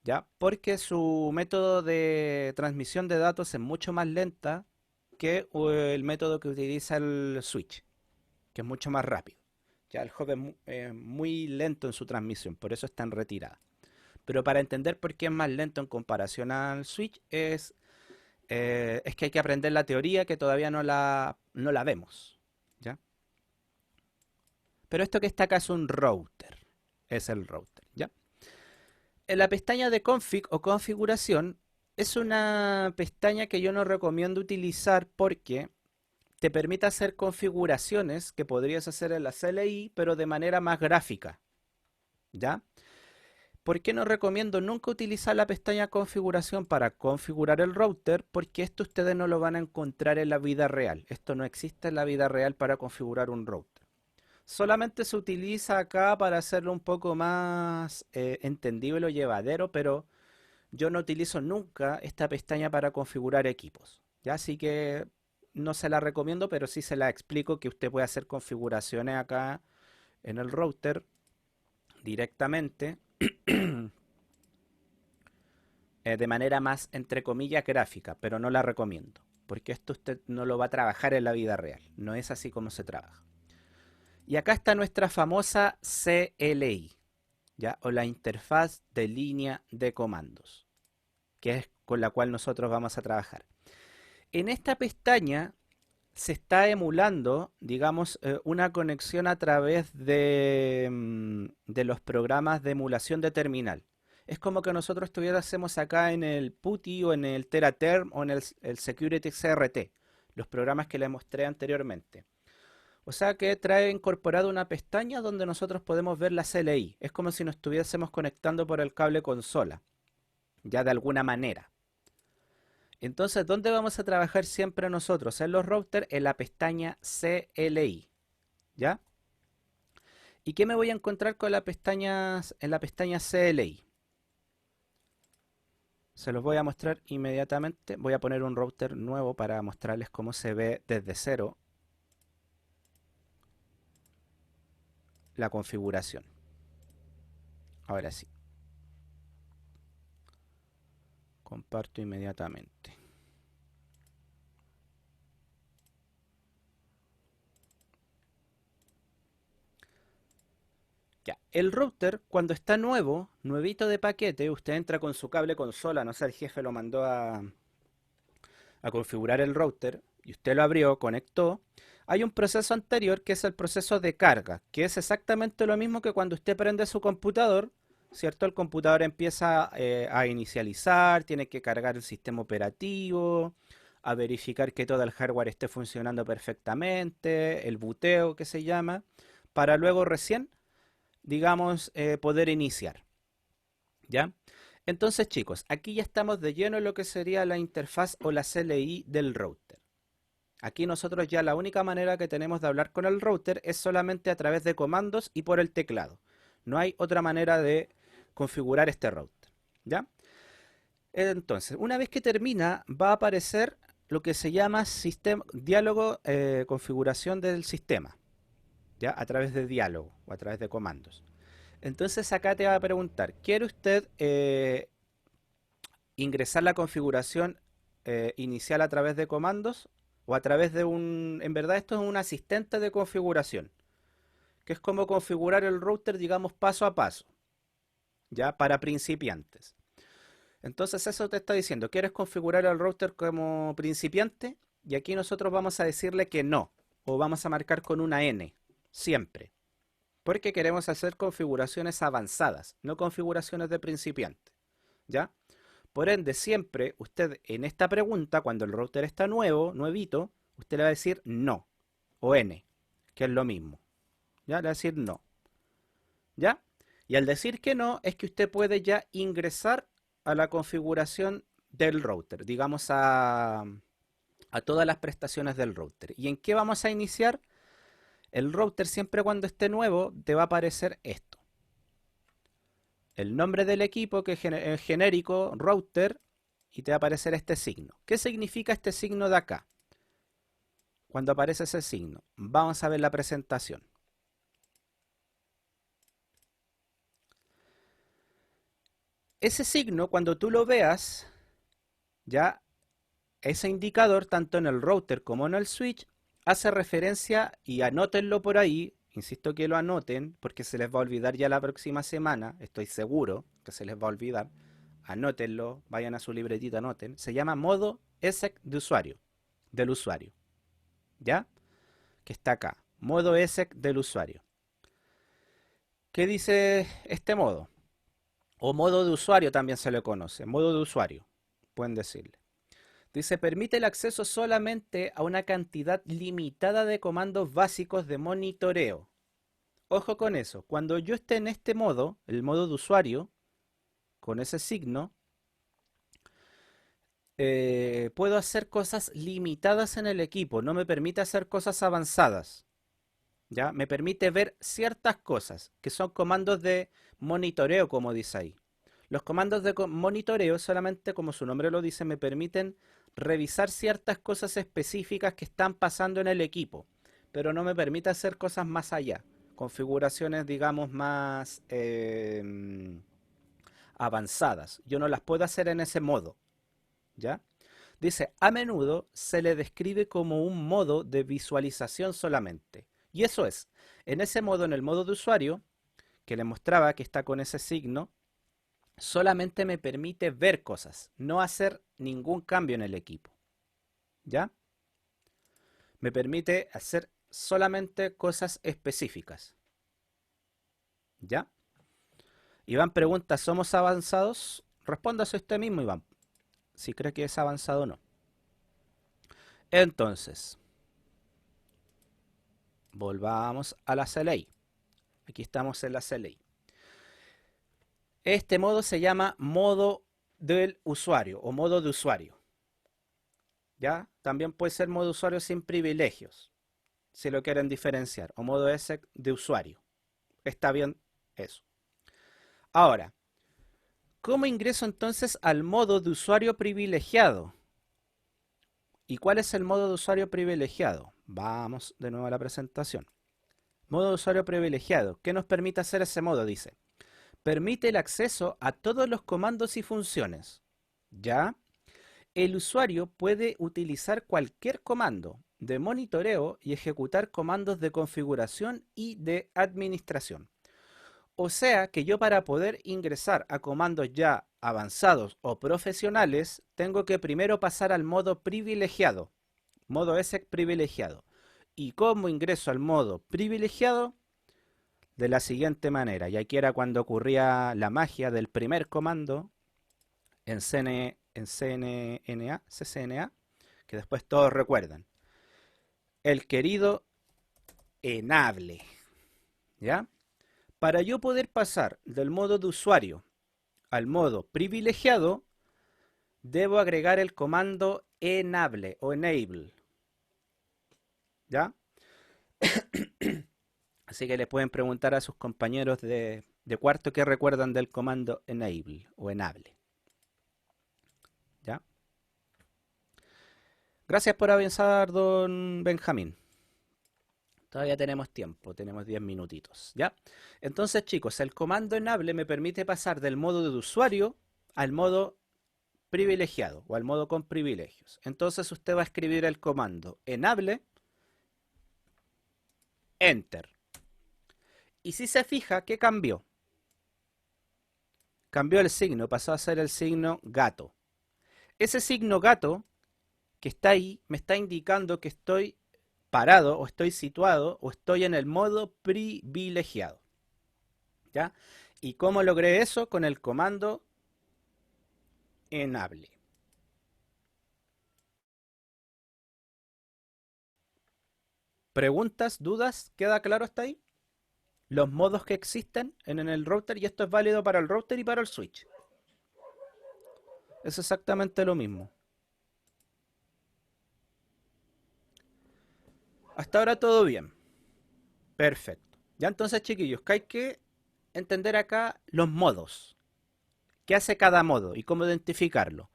¿Ya? Porque su método de transmisión de datos es mucho más lenta que el método que utiliza el switch, que es mucho más rápido. Ya el hub es muy lento en su transmisión, por eso está en retirada. Pero para entender por qué es más lento en comparación al switch es que hay que aprender la teoría que todavía no la vemos. ¿Ya? Pero esto que está acá es un router. Es el router. ¿Ya? En la pestaña de config o configuración es una pestaña que yo no recomiendo utilizar porque te permite hacer configuraciones que podrías hacer en la CLI, pero de manera más gráfica. ¿Ya? ¿Por qué no recomiendo nunca utilizar la pestaña configuración para configurar el router? Porque esto ustedes no lo van a encontrar en la vida real. Esto no existe en la vida real para configurar un router. Solamente se utiliza acá para hacerlo un poco más entendible o llevadero, pero yo no utilizo nunca esta pestaña para configurar equipos. ¿Ya? Así que no se la recomiendo, pero sí se la explico que usted puede hacer configuraciones acá en el router directamente de manera más, entre comillas, gráfica, pero no la recomiendo, porque esto usted no lo va a trabajar en la vida real, no es así como se trabaja. Y acá está nuestra famosa CLI, ¿ya? O la interfaz de línea de comandos, que es con la cual nosotros vamos a trabajar. En esta pestaña se está emulando, digamos, una conexión a través de los programas de emulación de terminal. Es como que nosotros estuviésemos acá en el PuTTY o en el TeraTerm o en el Security CRT, los programas que les mostré anteriormente. O sea que trae incorporado una pestaña donde nosotros podemos ver la CLI. Es como si nos estuviésemos conectando por el cable consola, ya de alguna manera. Entonces, ¿dónde vamos a trabajar siempre nosotros? En los routers, en la pestaña CLI. ¿Ya? ¿Y qué me voy a encontrar con en la pestaña CLI? Se los voy a mostrar inmediatamente. Voy a poner un router nuevo para mostrarles cómo se ve desde cero la configuración. Ahora sí. Comparto inmediatamente. Ya, el router cuando está nuevo, nuevito de paquete, usted entra con su cable consola, no sé, el jefe lo mandó a configurar el router y usted lo abrió, conectó. Hay un proceso anterior que es el proceso de carga, que es exactamente lo mismo que cuando usted prende su computador, ¿cierto? El computador empieza a inicializar, tiene que cargar el sistema operativo, a verificar que todo el hardware esté funcionando perfectamente, el buteo que se llama, para luego recién digamos, poder iniciar. ¿Ya? Entonces, chicos, aquí ya estamos de lleno en lo que sería la interfaz o la CLI del router. Aquí nosotros ya la única manera que tenemos de hablar con el router es solamente a través de comandos y por el teclado. No hay otra manera de configurar este router. ¿Ya? Entonces, una vez que termina, va a aparecer lo que se llama diálogo configuración del sistema. ¿Ya? A través de diálogo o a través de comandos. Entonces acá te va a preguntar, ¿quiere usted ingresar la configuración inicial a través de comandos o a través de en verdad esto es un asistente de configuración, que es como configurar el router, digamos, paso a paso, ya para principiantes. Entonces eso te está diciendo, ¿quieres configurar el router como principiante? Y aquí nosotros vamos a decirle que no, o vamos a marcar con una N, siempre. Porque queremos hacer configuraciones avanzadas, no configuraciones de principiante. ¿Ya? Por ende, siempre usted en esta pregunta, cuando el router está nuevo, nuevito, usted le va a decir no o N, que es lo mismo. ¿Ya? Le va a decir no. ¿Ya? Y al decir que no, es que usted puede ya ingresar a la configuración del router, digamos a todas las prestaciones del router. ¿Y en qué vamos a iniciar? El router siempre cuando esté nuevo te va a aparecer esto. El nombre del equipo que es genérico router y te va a aparecer este signo. ¿Qué significa este signo de acá? Cuando aparece ese signo, vamos a ver la presentación. Ese signo, cuando tú lo veas, ya ese indicador, tanto en el router como en el switch, hace referencia, y anótenlo por ahí, insisto que lo anoten, porque se les va a olvidar ya la próxima semana, estoy seguro que se les va a olvidar, anótenlo, vayan a su libretita, anoten, se llama modo ESEC de usuario, del usuario, ¿ya? Que está acá, modo ESEC del usuario. ¿Qué dice este modo? O modo de usuario también se le conoce, modo de usuario, pueden decirle. Dice, permite el acceso solamente a una cantidad limitada de comandos básicos de monitoreo. Ojo con eso, cuando yo esté en este modo, el modo de usuario, con ese signo, puedo hacer cosas limitadas en el equipo, no me permite hacer cosas avanzadas. ¿Ya? Me permite ver ciertas cosas, que son comandos de monitoreo, como dice ahí. Los comandos de monitoreo solamente, como su nombre lo dice, me permiten revisar ciertas cosas específicas que están pasando en el equipo, pero no me permite hacer cosas más allá, configuraciones, digamos, más avanzadas. Yo no las puedo hacer en ese modo, ¿ya? Dice, a menudo se le describe como un modo de visualización solamente. Y eso es, en ese modo, en el modo de usuario, que le mostraba que está con ese signo, solamente me permite ver cosas, no hacer ningún cambio en el equipo. ¿Ya? Me permite hacer solamente cosas específicas. ¿Ya? Iván pregunta, ¿somos avanzados? Respóndase usted mismo, Iván, si cree que es avanzado o no. Entonces, volvamos a la CLI. Aquí estamos en la CLI. Este modo se llama modo del usuario o modo de usuario. ¿Ya? También puede ser modo de usuario sin privilegios, si lo quieren diferenciar, o modo ESEC de usuario. Está bien eso. Ahora, ¿cómo ingreso entonces al modo de usuario privilegiado? ¿Y cuál es el modo de usuario privilegiado? Vamos de nuevo a la presentación. Modo de usuario privilegiado. ¿Qué nos permite hacer ese modo? Dice, permite el acceso a todos los comandos y funciones. ¿Ya? El usuario puede utilizar cualquier comando de monitoreo y ejecutar comandos de configuración y de administración. O sea que yo, para poder ingresar a comandos ya avanzados o profesionales, tengo que primero pasar al modo privilegiado, modo ESEC privilegiado. ¿Y cómo ingreso al modo privilegiado? De la siguiente manera, y aquí era cuando ocurría la magia del primer comando en CCNA, que después todos recuerdan. El querido enable, ¿ya? Para yo poder pasar del modo de usuario al modo privilegiado, debo agregar el comando enable o enable, ¿ya? Así que le pueden preguntar a sus compañeros de cuarto qué recuerdan del comando enable o enable, ¿ya? Gracias por avanzar, don Benjamín. Todavía tenemos tiempo, tenemos 10 minutitos, ¿ya? Entonces, chicos, el comando enable me permite pasar del modo de usuario al modo privilegiado o al modo con privilegios. Entonces usted va a escribir el comando enable, enter. Y si se fija, ¿qué cambió? Cambió el signo, pasó a ser el signo gato. Ese signo gato que está ahí me está indicando que estoy parado o estoy situado o estoy en el modo privilegiado. ¿Ya? ¿Y cómo logré eso? Con el comando enable. ¿Preguntas, dudas? ¿Queda claro hasta ahí? Los modos que existen en el router, y esto es válido para el router y para el switch. Es exactamente lo mismo. Hasta ahora todo bien. Perfecto. Ya entonces, chiquillos, que hay que entender acá los modos. ¿Qué hace cada modo y cómo identificarlo?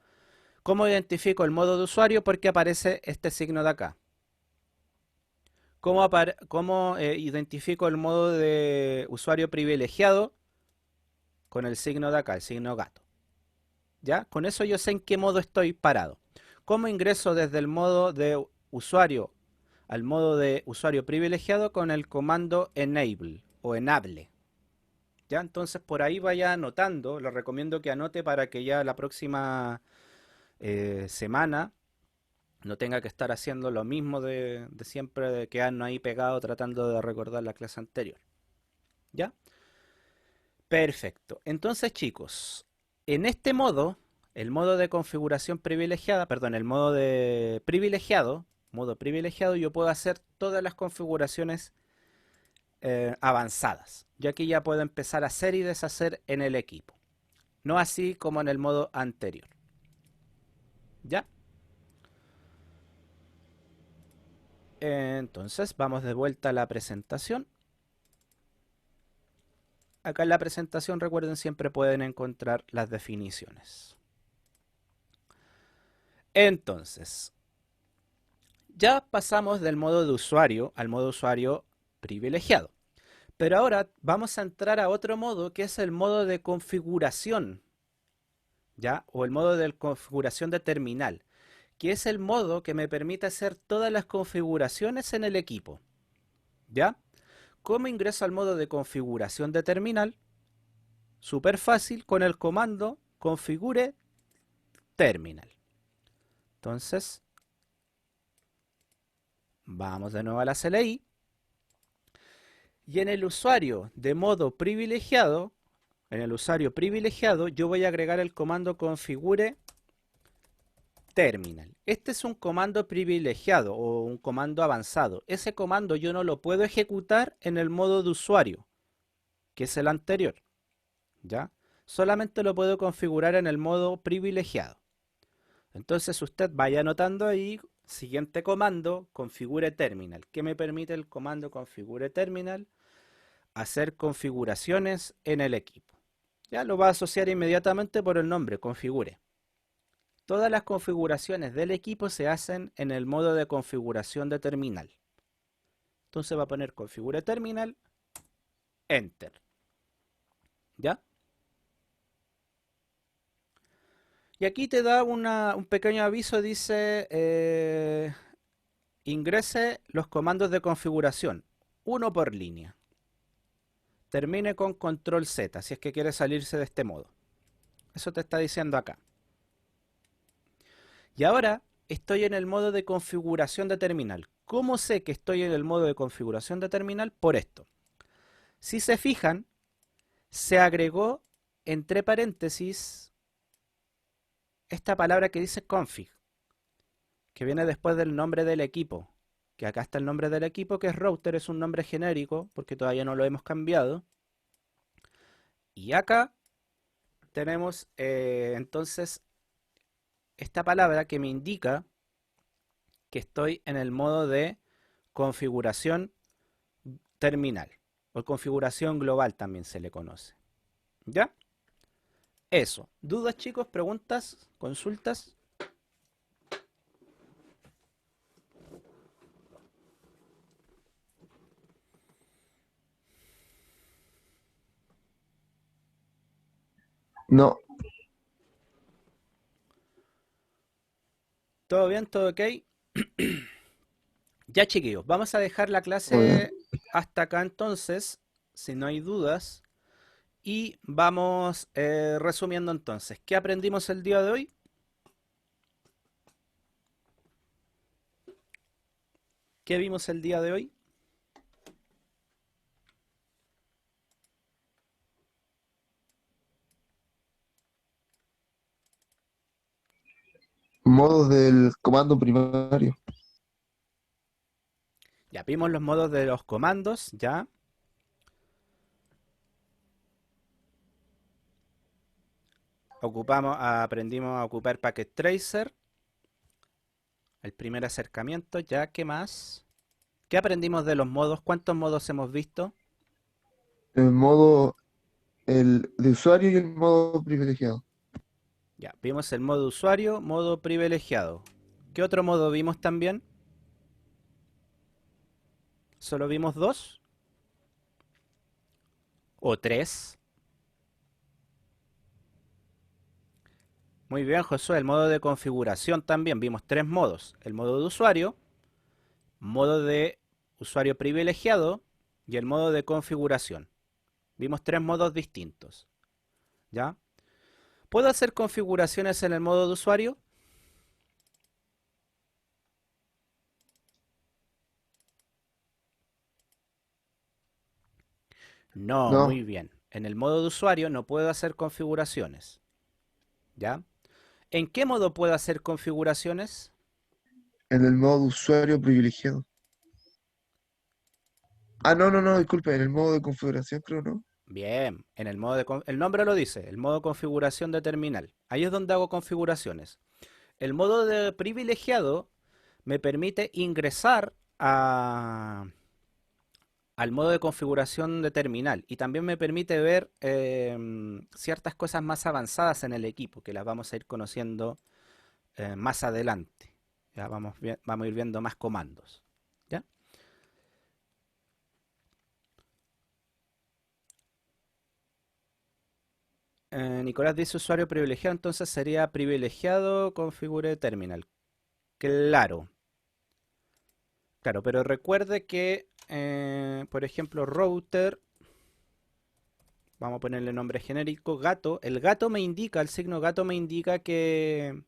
¿Cómo identifico el modo de usuario? Porque aparece este signo de acá. ¿Cómo identifico el modo de usuario privilegiado? Con el signo de acá, el signo gato. ¿Ya? Con eso yo sé en qué modo estoy parado. ¿Cómo ingreso desde el modo de usuario al modo de usuario privilegiado? Con el comando enable o enable. ¿Ya? Entonces por ahí vaya anotando, lo recomiendo que anote para que ya la próxima semana no tenga que estar haciendo lo mismo de siempre, de quedarnos ahí pegado tratando de recordar la clase anterior. ¿Ya? Perfecto. Entonces, chicos, en este modo, el modo de configuración privilegiada, perdón, el modo de modo privilegiado, yo puedo hacer todas las configuraciones avanzadas, ya que ya puedo empezar a hacer y deshacer en el equipo. No así como en el modo anterior. ¿Ya? Entonces, vamos de vuelta a la presentación. Acá en la presentación, recuerden, siempre pueden encontrar las definiciones. Entonces, ya pasamos del modo de usuario al modo de usuario privilegiado. Pero ahora vamos a entrar a otro modo que es el modo de configuración, ¿ya? O el modo de configuración de terminal, que es el modo que me permite hacer todas las configuraciones en el equipo, ¿ya? ¿Cómo ingreso al modo de configuración de terminal? Súper fácil con el comando configure terminal. Entonces, vamos de nuevo a la CLI. Y en el usuario de modo privilegiado, yo voy a agregar el comando configure terminal. Este es un comando privilegiado o un comando avanzado. Ese comando yo no lo puedo ejecutar en el modo de usuario, que es el anterior, ¿ya? Solamente lo puedo configurar en el modo privilegiado. Entonces usted vaya anotando ahí, siguiente comando, configure terminal. ¿Qué me permite el comando configure terminal? Hacer configuraciones en el equipo. Ya lo va a asociar inmediatamente por el nombre, configure. Todas las configuraciones del equipo se hacen en el modo de configuración de terminal. Entonces va a poner configure terminal, enter. ¿Ya? Y aquí te da un pequeño aviso, dice ingrese los comandos de configuración, uno por línea. Termine con control Z si es que quiere salirse de este modo. Eso te está diciendo acá. Y ahora estoy en el modo de configuración de terminal. ¿Cómo sé que estoy en el modo de configuración de terminal? Por esto. Si se fijan, se agregó entre paréntesis esta palabra que dice config, que viene después del nombre del equipo. Que acá está el nombre del equipo, que es router, es un nombre genérico, porque todavía no lo hemos cambiado. Y acá tenemos entonces esta palabra que me indica que estoy en el modo de configuración terminal o configuración global también se le conoce. ¿Ya? Eso. ¿Dudas, chicos? ¿Preguntas? ¿Consultas? No, ¿Todo bien? ¿Todo ok? Ya, chiquillos, vamos a dejar la todo bien. clase hasta acá entonces, si no hay dudas. Y vamos resumiendo entonces. ¿Qué aprendimos el día de hoy? ¿Qué vimos el día de hoy? Modos del comando primario. Ya vimos los modos de los comandos, ya. Aprendimos a ocupar Packet Tracer. El primer acercamiento, ya. ¿Qué más? ¿Qué aprendimos de los modos? ¿Cuántos modos hemos visto? El modo el de usuario y el modo privilegiado. Ya, vimos el modo usuario, modo privilegiado. ¿Qué otro modo vimos también? ¿Solo vimos dos? ¿O tres? Muy bien, Josué. El modo de configuración también. Vimos tres modos. El modo de usuario, modo de usuario privilegiado y el modo de configuración. Vimos tres modos distintos. ¿Ya? ¿Puedo hacer configuraciones en el modo de usuario? No, No, muy bien. En el modo de usuario no puedo hacer configuraciones. ¿Ya? ¿En qué modo puedo hacer configuraciones? en el modo usuario privilegiado. Ah, no, disculpe, en el modo de configuración creo, ¿no? Bien, en el modo el nombre lo dice, el modo configuración de terminal. Ahí es donde hago configuraciones. El modo de privilegiado me permite ingresar al modo de configuración de terminal y también me permite ver ciertas cosas más avanzadas en el equipo que las vamos a ir conociendo más adelante. Ya vamos a ir viendo más comandos. ¿Ya? Nicolás dice usuario privilegiado, entonces sería privilegiado configure terminal. Claro, claro, pero recuerde que, por ejemplo, router, vamos a ponerle nombre genérico, gato. El gato me indica, el signo gato me indica que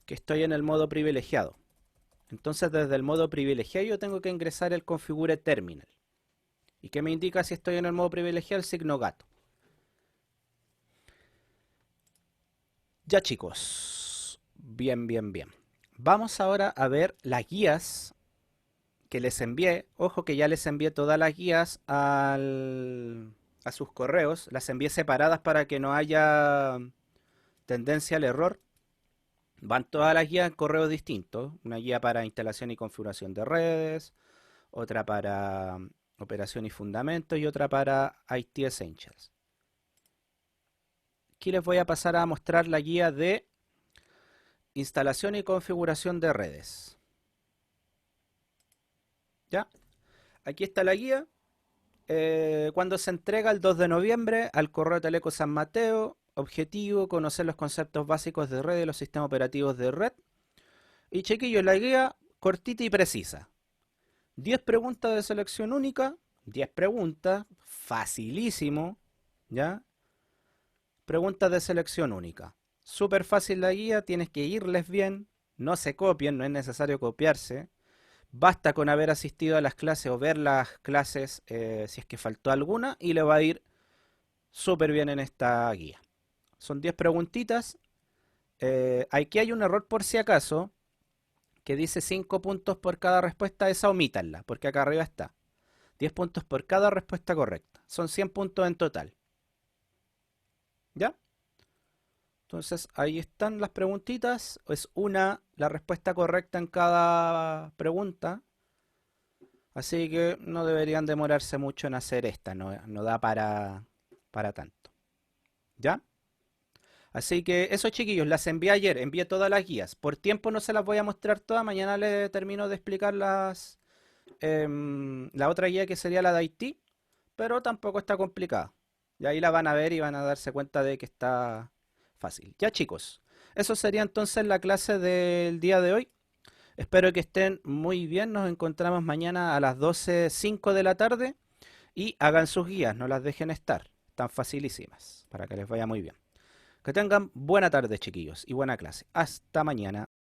estoy en el modo privilegiado. Entonces, desde el modo privilegiado yo tengo que ingresar el configure terminal. ¿Y qué me indica si estoy en el modo privilegiado? El signo gato. Ya chicos, bien, bien, bien. Vamos ahora a ver las guías que les envié. Ojo que ya les envié todas las guías a sus correos. Las envié separadas para que no haya tendencia al error. Van todas las guías en correos distintos. Una guía para instalación y configuración de redes, otra para operación y fundamentos y otra para IT Essentials. Aquí les voy a pasar a mostrar la guía de instalación y configuración de redes. ¿Ya? Aquí está la guía. Cuando se entrega el 2 de noviembre al correo Teleco San Mateo. Objetivo, conocer los conceptos básicos de red y los sistemas operativos de red. Y chiquillos, la guía cortita y precisa. 10 preguntas de selección única. 10 preguntas. Facilísimo. ¿Ya? Preguntas de selección única. Súper fácil la guía, tienes que irles bien. No se copien, no es necesario copiarse. Basta con haber asistido a las clases o ver las clases si es que faltó alguna y le va a ir súper bien en esta guía. Son 10 preguntitas. Aquí hay un error por si acaso que dice 5 puntos por cada respuesta. Esa omítanla porque acá arriba está. 10 puntos por cada respuesta correcta. Son 100 puntos en total. ¿Ya? Entonces ahí están las preguntitas. Es la respuesta correcta en cada pregunta. Así que no deberían demorarse mucho en hacer esta. No da para tanto. ¿Ya? Así que eso chiquillos, las envié ayer. Envié todas las guías. Por tiempo no se las voy a mostrar todas. Mañana les termino de explicar la otra guía que sería la de Haití. Pero tampoco está complicada. Y ahí la van a ver y van a darse cuenta de que está fácil. Ya chicos, eso sería entonces la clase del día de hoy. Espero que estén muy bien. Nos encontramos mañana a las 12:05 de la tarde. Y hagan sus guías, no las dejen estar. Están facilísimas para que les vaya muy bien. Que tengan buena tarde chiquillos y buena clase. Hasta mañana.